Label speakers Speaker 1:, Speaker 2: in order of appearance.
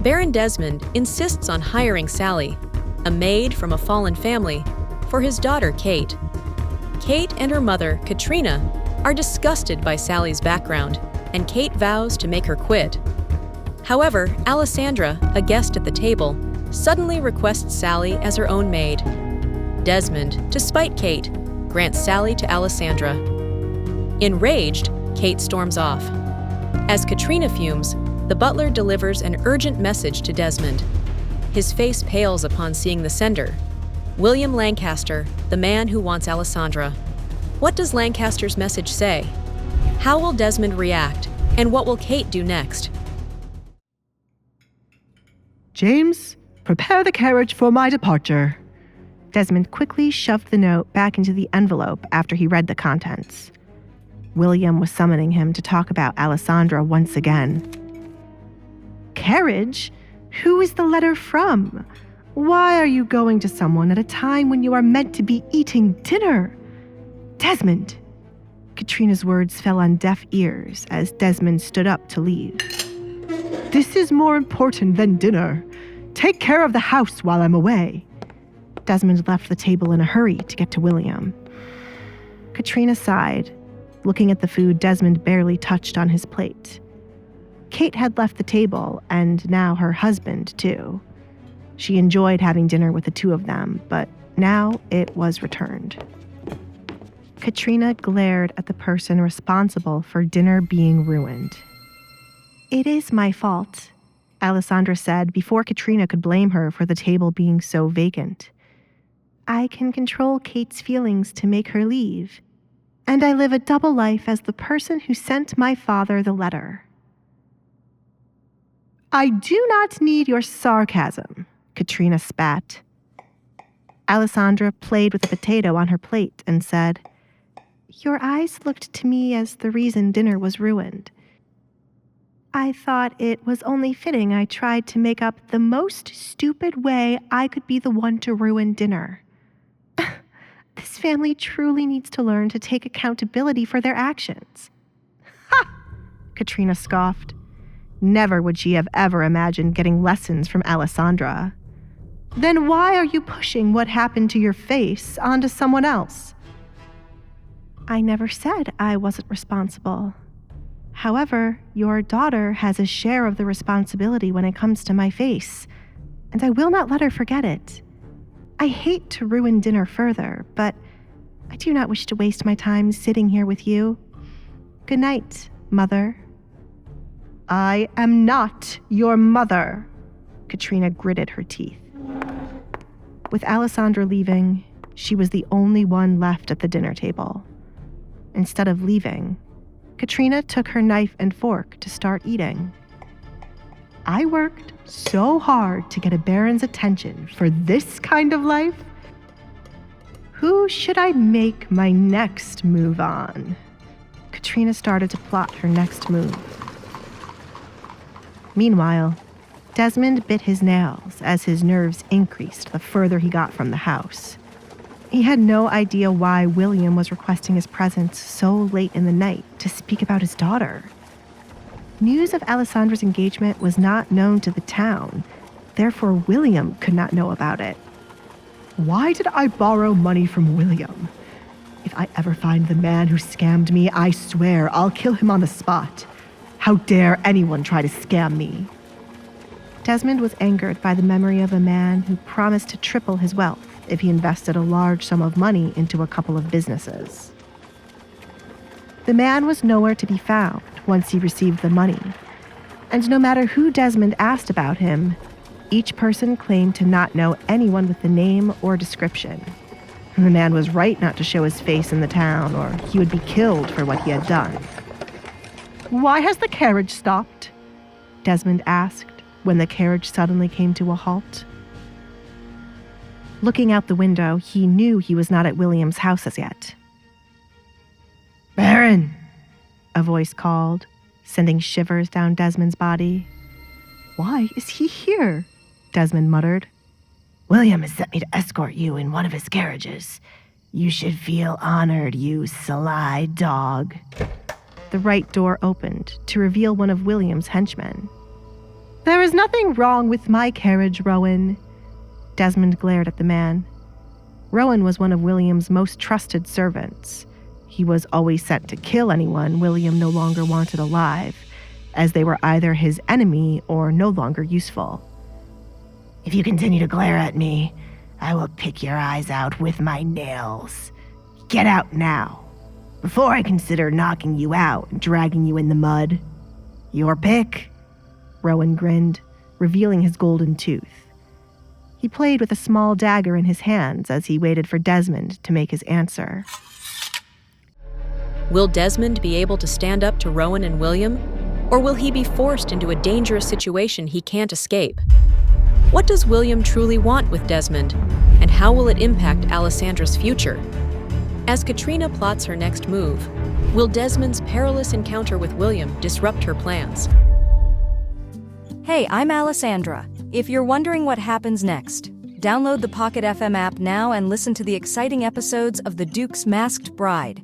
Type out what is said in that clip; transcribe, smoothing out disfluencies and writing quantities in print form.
Speaker 1: Baron Desmond insists on hiring Sally, a maid from a fallen family, for his daughter Kate. Kate and her mother, Katrina, are disgusted by Sally's background, and Kate vows to make her quit. However, Alessandra, a guest at the table, suddenly requests Sally as her own maid. Desmond, to spite Kate, grants Sally to Alessandra. Enraged, Kate storms off. As Katrina fumes, the butler delivers an urgent message to Desmond. His face pales upon seeing the sender, William Lancaster, the man who wants Alessandra. What does Lancaster's message say? How will Desmond react, and what will Kate do next?
Speaker 2: James, prepare the carriage for my departure. Desmond quickly shoved the note back into the envelope after he read the contents. William was summoning him to talk about Alessandra once again. Carriage? Who is the letter from? Why are you going to someone at a time when you are meant to be eating dinner? Desmond! Katrina's words fell on deaf ears as Desmond stood up to leave. This is more important than dinner. Take care of the house while I'm away. Desmond left the table in a hurry to get to William. Katrina sighed, looking at the food Desmond barely touched on his plate. Kate had left the table, and now her husband, too. She enjoyed having dinner with the two of them, but now it was returned. Katrina glared at the person responsible for dinner being ruined. It is my fault, Alessandra said before Katrina could blame her for the table being so vacant. I can control Kate's feelings to make her leave, and I live a double life as the person who sent my father the letter. I do not need your sarcasm, Katrina spat. Alessandra played with a potato on her plate and said, Your eyes looked to me as the reason dinner was ruined. I thought it was only fitting I tried to make up the most stupid way I could be the one to ruin dinner. This family truly needs to learn to take accountability for their actions. Ha! Katrina scoffed. Never would she have ever imagined getting lessons from Alessandra. Then why are you pushing what happened to your face onto someone else? I never said I wasn't responsible. However, your daughter has a share of the responsibility when it comes to my face, and I will not let her forget it. I hate to ruin dinner further, but I do not wish to waste my time sitting here with you. Good night, Mother. I am not your mother, Katrina gritted her teeth. With Alessandra leaving, she was the only one left at the dinner table. Instead of leaving, Katrina took her knife and fork to start eating. I worked so hard to get a baron's attention for this kind of life. Who should I make my next move on? Katrina started to plot her next move. Meanwhile, Desmond bit his nails as his nerves increased the further he got from the house. He had no idea why William was requesting his presence so late in the night to speak about his daughter. News of Alessandra's engagement was not known to the town, therefore William could not know about it. Why did I borrow money from William? If I ever find the man who scammed me, I swear I'll kill him on the spot. How dare anyone try to scam me? Desmond was angered by the memory of a man who promised to triple his wealth if he invested a large sum of money into a couple of businesses. The man was nowhere to be found once he received the money, and no matter who Desmond asked about him, each person claimed to not know anyone with the name or description. The man was right not to show his face in the town, or he would be killed for what he had done. Why has the carriage stopped? Desmond asked when the carriage suddenly came to a halt. Looking out the window, he knew he was not at William's house as yet. Baron! A voice called, sending shivers down Desmond's body. Why is he here? Desmond muttered. William has sent me to escort you in one of his carriages. You should feel honored, you sly dog. The right door opened to reveal one of William's henchmen. There is nothing wrong with my carriage, Rowan. Desmond glared at the man. Rowan was one of William's most trusted servants. He was always sent to kill anyone William no longer wanted alive, as they were either his enemy or no longer useful. If you continue to glare at me, I will pick your eyes out with my nails. Get out now, before I consider knocking you out and dragging you in the mud. Your pick? Rowan grinned, revealing his golden tooth. He played with a small dagger in his hands as he waited for Desmond to make his answer.
Speaker 1: Will Desmond be able to stand up to Rowan and William, or will he be forced into a dangerous situation he can't escape? What does William truly want with Desmond, and how will it impact Alessandra's future? As Katrina plots her next move, will Desmond's perilous encounter with William disrupt her plans?
Speaker 3: Hey, I'm Alessandra. If you're wondering what happens next, download the Pocket FM app now and listen to the exciting episodes of The Duke's Masked Bride.